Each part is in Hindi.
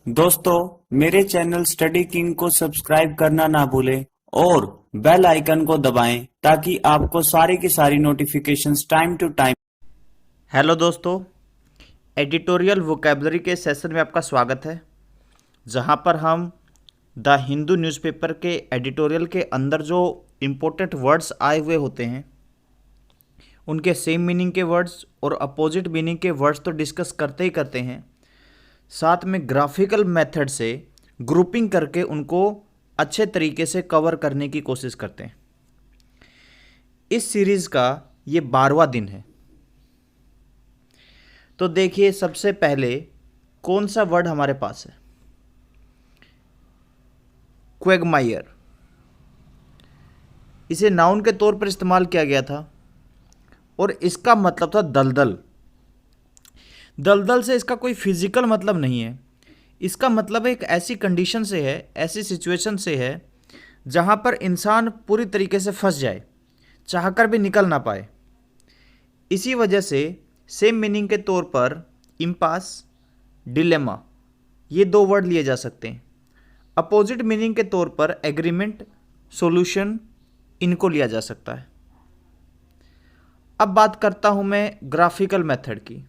दोस्तों, मेरे चैनल स्टडी किंग को सब्सक्राइब करना ना भूलें और बेल आइकन को दबाएं ताकि आपको सारी की सारी notifications time to time. Hello दोस्तों, एडिटोरियल वोकैबुलरी के सेशन में आपका स्वागत है, जहां पर हम द हिंदू न्यूज़पेपर के एडिटोरियल के अंदर जो इम्पोर्टेंट वर्ड्स आए हुए होते हैं उनके सेम मीनिंग के वर्ड्स और अपोजिट मीनिंग के वर्ड्स तो डिस्कस करते ही करते हैं, साथ में ग्राफिकल मेथड से ग्रुपिंग करके उनको अच्छे तरीके से कवर करने की कोशिश करते हैं। इस सीरीज़ का ये 12वां दिन है। तो देखिए, सबसे पहले कौन सा वर्ड हमारे पास है? क्वेगमायर। इसे नाउन के तौर पर इस्तेमाल किया गया था और इसका मतलब था दलदल। दलदल से इसका कोई फिजिकल मतलब नहीं है। इसका मतलब एक ऐसी कंडीशन से है, ऐसी सिचुएशन से है जहाँ पर इंसान पूरी तरीके से फंस जाए, चाहकर भी निकल ना पाए। इसी वजह से सेम मीनिंग के तौर पर इम्पास, डिलेमा, ये दो वर्ड लिए जा सकते हैं। अपोजिट मीनिंग के तौर पर एग्रीमेंट, सॉल्यूशन, इनको लिया जा सकता है। अब बात करता हूं मैं ग्राफिकल मेथड की।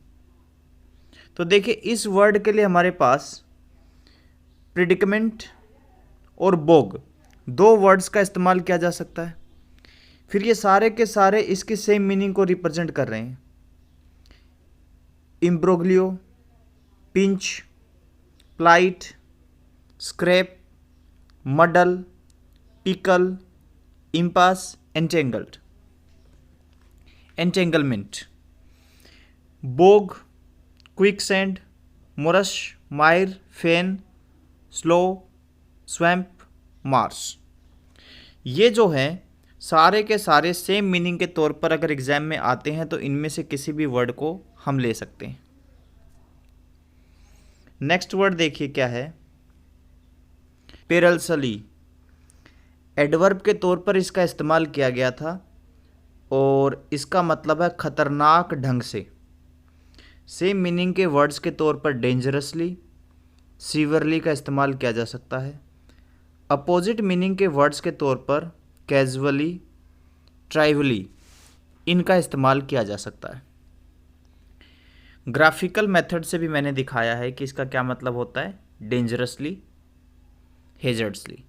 तो देखिए, इस वर्ड के लिए हमारे पास प्रिडिकमेंट और बोग दो वर्ड्स का इस्तेमाल किया जा सकता है। फिर ये सारे के सारे इसकी सेम मीनिंग को रिप्रेजेंट कर रहे हैं। Imbroglio, pinch, plight, scrape, muddle, pickle, impasse, entangled, entanglement, bog, quicksand, morass, mire, fen, slow, swamp, Mars. ये जो हैं सारे के सारे सेम मीनिंग के तौर पर अगर एग्जाम में आते हैं तो इनमें से किसी भी वर्ड को हम ले सकते हैं। नेक्स्ट वर्ड देखिए क्या है? पेरलसली। एडवर्ब के तौर पर इसका इस्तेमाल किया गया था और इसका मतलब है खतरनाक ढंग से। सेम मीनिंग के वर्ड्स के तौर पर डेंजरसली, सीवरली का इस्तेमाल किया जा सकता है। अपोजिट मीनिंग के वर्ड्स के तौर पर कैजुअली, ट्राइवली, इनका इस्तेमाल किया जा सकता है। ग्राफिकल मेथड से भी मैंने दिखाया है कि इसका क्या मतलब होता है, डेंजरसली, हेजर्ड्सली।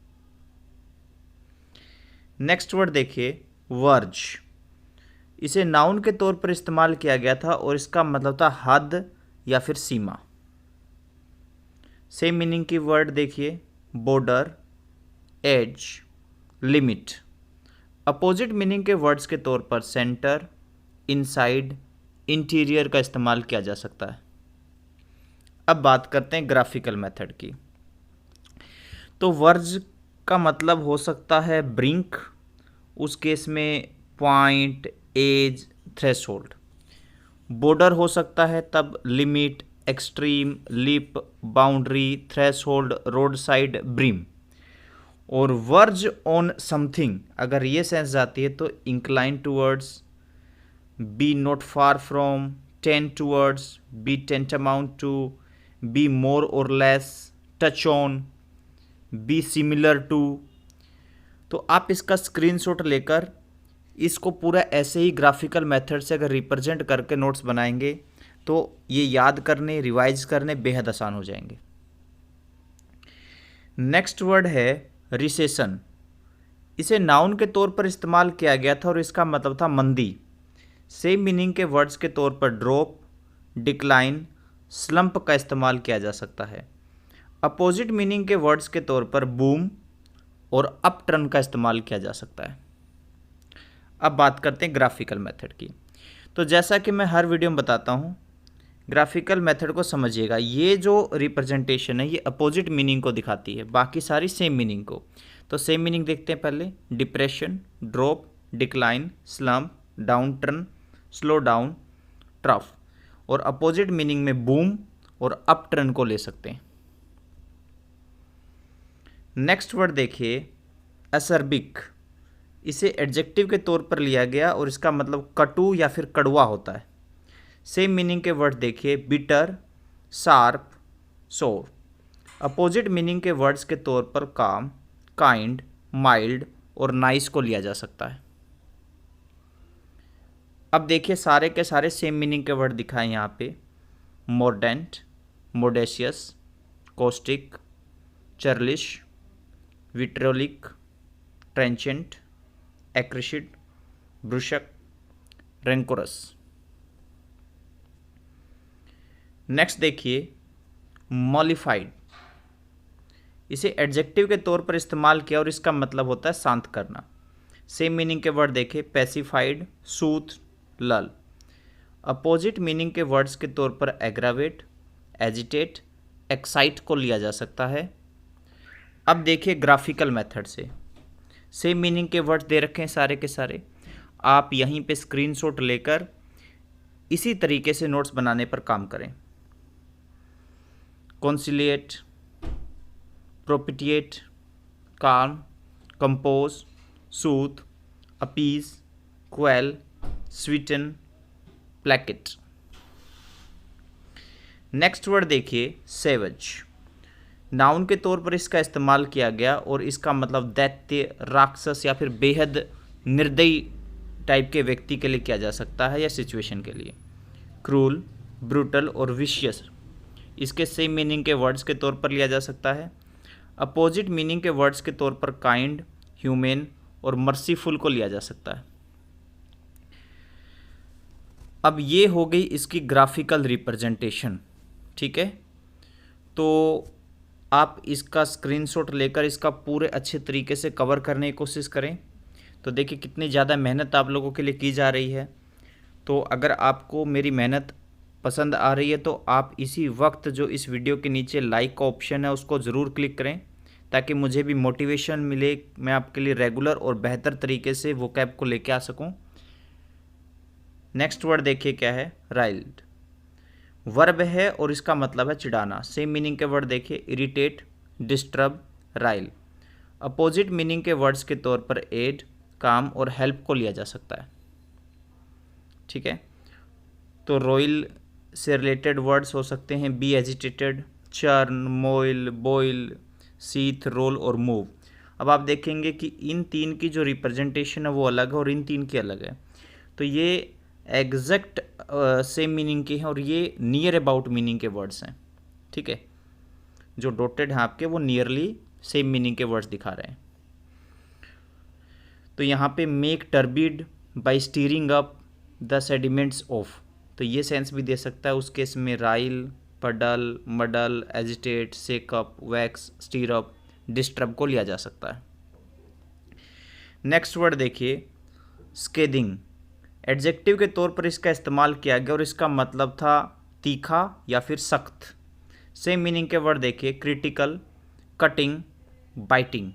नेक्स्ट वर्ड देखिए, वर्ज। इसे नाउन के तौर पर इस्तेमाल किया गया था और इसका मतलब था हद या फिर सीमा। सेम मीनिंग की वर्ड देखिए, border, edge, limit. Opposite meaning के वर्ड्स के तौर पर सेंटर, इनसाइड, इंटीरियर का इस्तेमाल किया जा सकता है। अब बात करते हैं ग्राफिकल मेथड की। तो वर्ज का मतलब हो सकता है ब्रिंक, उस केस में पॉइंट, एज, थ्रेशोल्ड। बॉर्डर हो सकता है तब limit, extreme, lip, boundary, threshold, road side, brim. और वर्ज ऑन समथिंग अगर ये सेंस जाती है तो incline towards, be not far from, tend towards, be tantamount to, be more or less, touch on, be similar to. तो आप इसका स्क्रीनशॉट लेकर इसको पूरा ऐसे ही ग्राफिकल मेथड से अगर रिप्रेजेंट करके नोट्स बनाएंगे तो ये याद करने, रिवाइज करने बेहद आसान हो जाएंगे। नेक्स्ट वर्ड है रिसेशन। इसे नाउन के तौर पर इस्तेमाल किया गया था और इसका मतलब था मंदी। सेम मीनिंग के वर्ड्स के तौर पर ड्रॉप, डिक्लाइन, स्लंप का इस्तेमाल किया जा सकता है। अपोजिट मीनिंग के वर्ड्स के तौर पर बूम और अप टर्न का इस्तेमाल किया जा सकता है। अब बात करते हैं ग्राफिकल मेथड की। तो जैसा कि मैं हर वीडियो में बताता हूँ, ग्राफिकल मेथड को समझिएगा। ये जो रिप्रेजेंटेशन है ये अपोजिट मीनिंग को दिखाती है, बाकी सारी सेम मीनिंग को। तो सेम मीनिंग देखते हैं पहले। Depression, drop, decline, slump, down turn, slow down, trough. और अपोजिट मीनिंग में बूम और अप टर्न को ले सकते हैं। नेक्स्ट वर्ड देखिए, असरबिक। इसे एडजेक्टिव के तौर पर लिया गया और इसका मतलब कटु या फिर कड़वा होता है। सेम मीनिंग के वर्ड देखिए, बिटर, शार्प, सोर। अपोजिट मीनिंग के वर्ड्स के तौर पर काम, काइंड, माइल्ड और नाइस को लिया जा सकता है। अब देखिए सारे के सारे सेम मीनिंग के वर्ड दिखाए यहाँ पे। Mordant, mordacious, caustic, churlish, vitriolic, trenchant, acrid, brusque, rancorous. Next देखिए मॉलिफाइड, इसे एडजेक्टिव के तौर पर इस्तेमाल किया और इसका मतलब होता है शांत करना। सेम मीनिंग के वर्ड देखें, पैसिफाइड, सूथ, लल। अपोजिट मीनिंग के वर्ड्स के तौर पर एग्रावेट, एजिटेट, एक्साइट को लिया जा सकता है। अब देखिए ग्राफिकल मेथड से, सेम मीनिंग के वर्ड्स दे रखे हैं सारे के सारे। आप यहीं पे स्क्रीनशॉट लेकर इसी तरीके से नोट्स बनाने पर काम करें। Conciliate, propitiate, calm, compose, soothe, appease, quell, sweeten, placate। Next word देखिए सेवेज, नाउन के तौर पर इसका इस्तेमाल किया गया और इसका मतलब दैत्य, राक्षस या फिर बेहद निर्दयी टाइप के व्यक्ति के लिए किया जा सकता है या सिचुएशन के लिए। क्रूल, ब्रूटल और विशियस इसके सेम मीनिंग के वर्ड्स के तौर पर लिया जा सकता है। अपोजिट मीनिंग के वर्ड्स के तौर पर काइंड, ह्यूमेन और मर्सीफुल को लिया जा सकता है। अब ये हो गई इसकी ग्राफिकल रिप्रेजेंटेशन, ठीक है। तो आप इसका स्क्रीनशॉट लेकर इसका पूरे अच्छे तरीके से कवर करने की कोशिश करें। तो देखिए कितनी ज़्यादा मेहनत आप लोगों के लिए की जा रही है। तो अगर आपको मेरी मेहनत पसंद आ रही है तो आप इसी वक्त जो इस वीडियो के नीचे लाइक का ऑप्शन है उसको ज़रूर क्लिक करें, ताकि मुझे भी मोटिवेशन मिले, मैं आपके लिए रेगुलर और बेहतर तरीके से वोकैब को लेके आ सकूं। नेक्स्ट वर्ड देखिए क्या है, राइल्ड। वर्ब है और इसका मतलब है चिढ़ाना। सेम मीनिंग के वर्ड देखिए, इरिटेट, डिस्टर्ब, राइल। अपोजिट मीनिंग के वर्ड्स के तौर पर एड, काम और हेल्प को लिया जा सकता है, ठीक है। तो रॉयल से रिलेटेड वर्ड्स हो सकते हैं be agitated, churn, moil, boil, seethe, roll और मूव। अब आप देखेंगे कि इन तीन की जो रिप्रेजेंटेशन है वो अलग है और इन तीन की अलग है। तो ये एग्जैक्ट सेम मीनिंग के हैं और ये नियर अबाउट मीनिंग के वर्ड्स हैं, ठीक है। जो डॉटेड हैं आपके वो नियरली सेम मीनिंग के वर्ड्स दिखा रहे हैं। तो यहाँ पे make turbid by stirring up the sediments of, तो ये सेंस भी दे सकता है। उस केस में राइल, पडल, मडल, एजिटेट, सेकअप, वैक्स, स्टीरअप, डिस्टर्ब को लिया जा सकता है। नेक्स्ट वर्ड देखिए स्केदिंग, एडजेक्टिव के तौर पर इसका इस्तेमाल किया गया और इसका मतलब था तीखा या फिर सख्त। सेम मीनिंग के वर्ड देखिए critical, cutting, biting.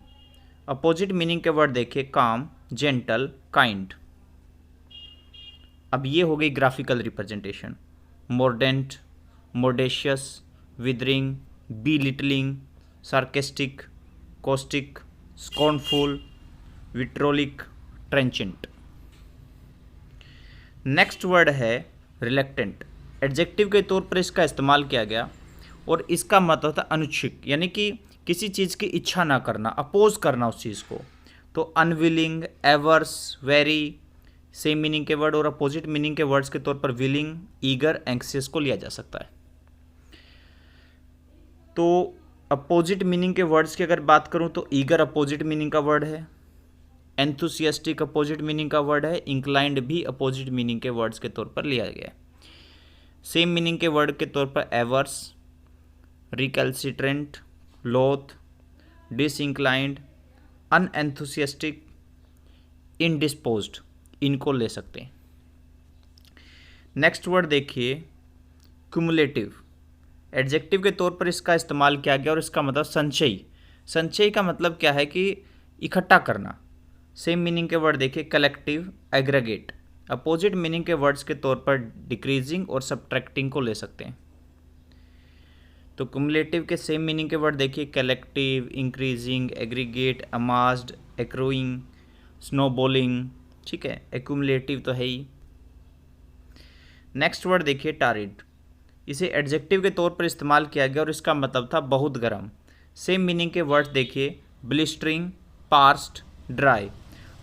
Opposite meaning के वर्ड देखिए काम, जेंटल, काइंड। अब ये हो गई graphical representation, mordant, mordacious, withering, belittling, sarcastic, caustic, scornful, vitriolic, trenchant. Next word है रिलेक्टेंट, एडजेक्टिव के तौर पर इसका इस्तेमाल किया गया और इसका मतलब था अनुच्छिक, यानी कि किसी चीज़ की इच्छा ना करना, अपोज करना उस चीज़ को। तो unwilling, averse, very same meaning के वर्ड और अपोजिट मीनिंग के वर्ड्स के तौर पर विलिंग, ईगर, एंक्सियस को लिया जा सकता है। तो अपोजिट मीनिंग के वर्ड्स की अगर बात करूं तो ईगर अपोजिट मीनिंग का वर्ड है, एंथुसियास्टिक अपोजिट मीनिंग का वर्ड है, इंक्लाइंड भी अपोजिट मीनिंग के वर्ड्स के तौर पर लिया गया है। सेम मीनिंग के वर्ड के तौर पर एवर्स, रिकैल्सिट्रेंट, लोथ, डिसइंक्लाइंड, अनएंथुसियास्टिक, इनडिस्पोज्ड, इनको ले सकते हैं। नेक्स्ट वर्ड देखिए क्युमुलेटिव, एडजेक्टिव के तौर पर इसका इस्तेमाल किया गया और इसका मतलब संचयी। संचयी का मतलब क्या है कि इकट्ठा करना। सेम मीनिंग के वर्ड देखिए कलेक्टिव, एग्रीगेट। अपोजिट मीनिंग के वर्ड्स के तौर पर डिक्रीजिंग और सब्ट्रैक्टिंग को ले सकते हैं। तो क्युमुलेटिव के सेम मीनिंग के वर्ड देखिए कलेक्टिव, इंक्रीजिंग, एग्रीगेट, अमास्ड, एक्रोइंग, स्नोबॉलिंग, ठीक है। एक्युमुलेटिव तो है ही। नेक्स्ट वर्ड देखिए टारिड, इसे एडजेक्टिव के तौर पर इस्तेमाल किया गया और इसका मतलब था बहुत गर्म। सेम मीनिंग के वर्ड्स देखिए, ब्लिस्टरिंग, पार्स्ट, ड्राई।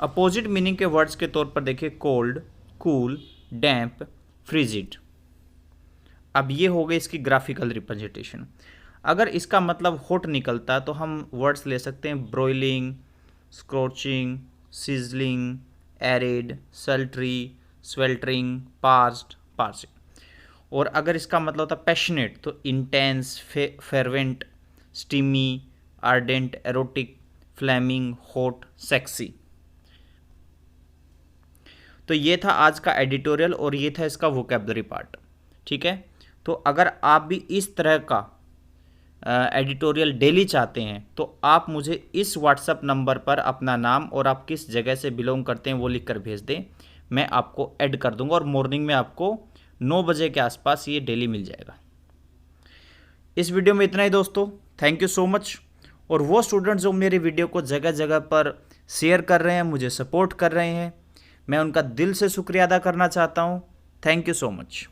अपोजिट मीनिंग के वर्ड्स के तौर पर देखिए, कोल्ड, कूल, डैम्प, फ्रिजिड। अब ये हो गई इसकी ग्राफिकल रिप्रेजेंटेशन। अगर इसका मतलब हॉट निकलता तो हम वर्ड्स ले सकते हैं broiling, scorching, sizzling, arid, sultry, sweltering, parched, parching. और अगर इसका मतलब होता पैशनेट तो intense, fervent, steamy, ardent, erotic, flaming, hot, sexy. तो ये था आज का एडिटोरियल और ये था इसका वोकेबलरी पार्ट। ठीक है, तो अगर आप भी इस तरह का एडिटोरियल डेली चाहते हैं तो आप मुझे इस व्हाट्सएप नंबर पर अपना नाम और आप किस जगह से बिलोंग करते हैं वो लिख कर भेज दें, मैं आपको ऐड कर दूंगा और मॉर्निंग में आपको 9 बजे के आसपास ये डेली मिल जाएगा। इस वीडियो में इतना ही दोस्तों, थैंक यू सो मच। और वो स्टूडेंट्स जो मेरी वीडियो को जगह जगह पर शेयर कर रहे हैं, मुझे सपोर्ट कर रहे हैं, मैं उनका दिल से शुक्रिया अदा करना चाहता हूँ। Thank you so much.